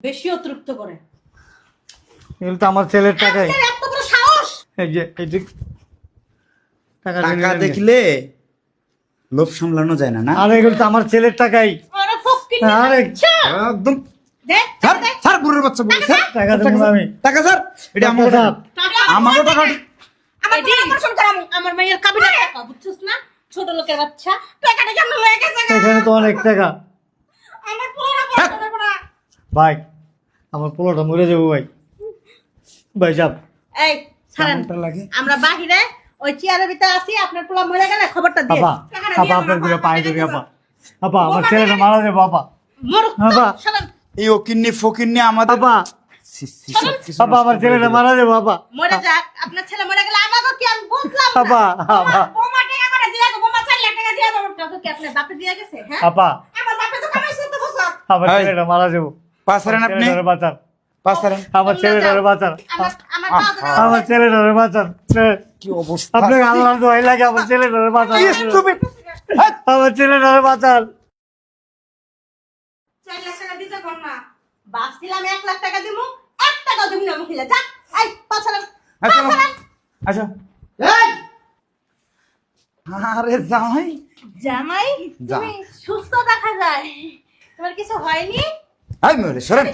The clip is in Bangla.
বেশি অতিরিক্ত করে। এগুলো তো আমার ছেলের টাকাই। আপনার এত বড় সাহস! এই যে টাকা দেখলে লোভ সামলানো যায় না। না আরে এগুলো তো আমার ছেলের টাকাই। আরে ফকির আরে একদম দেখ স্যার স্যার বুড়ির বাচ্চা বলে স্যার টাকা দেবো আমি। টাকা স্যার এটা আমাকে টাকা টাকা আমাকে টাকা আমার অপারেশন করামু। আমার মাইয়ের কাবিলা টাকা বুঝছস না? ছোট লোকের বাচ্চা টাকাটা কেমন লয়ে গেছে গা? এখানে তো অনেক টাকা। আমার পোলাটা পড়তে দেব না। ভাই আমার পোলাটা মরে যাবো ভাই। ভাই সাহেব এই ছাড়েন। কেমনটা লাগে? আমরা বাহিরে ওই চেয়ারের ভিতরে আছি, আপনার পোলা মরে গেলে খবরটা দিয়ে। আপা টাকাটা আপা দিয়ে আপনার আমার দিকে বাবা পায়ে টাকা ধরি দিবে। আপা। আপা আমার ছেলেটা মারা যাবো আপা। মরুক তো, বাবা। শালান। এই ওকিন্নি ফকিন্নি আমাদের আপা ছি, ছি, চলুন। সব কিছু আপা আমার নষ্ট করে ছেলেটা দিল। মারা যাবো আপা। মরে যাক, আপনার ছেলে মরে গেলে আমাকে কি আমি বুঝলাম না। আপা আপা বোমা টাকা করে দিয়া গো, বোমা 4 লাখ টাকা দিয়া দাও। টাকা কি আপনার বাপে দিয়া গেছে? হ্যাঁ, আপা আমার বাপে তো কামাইছে তো বছর। আমার এই। ছেলেটা মারা যাবো। পাসারেন আপনি ছেলেটারে বাঁচান। পাসারেন আমার ছেলেটারে বাঁচান। আমার পা ধরে আমার ছেলেটারে বাঁচান। কি অবস্থা আপনাকে আল্লাহর দোহাই লাগে আমার ছেলেটারে বাঁচান। কি stupid! আমার ছেলেটারে বাঁচান। 4 লাখ টাকা দিতে কোন না। বাসছিলাম 1 লাখ টাকা দিমু, 1 টাকাও দিমু না মহিলা। যা, এই পাছালাম। আসো পাছালাম। আসো আরে জামাই জামাই, যা। তুমি সুস্থ দেখা যায়। তোমার কিছু হয়নি? আই মরে সরেন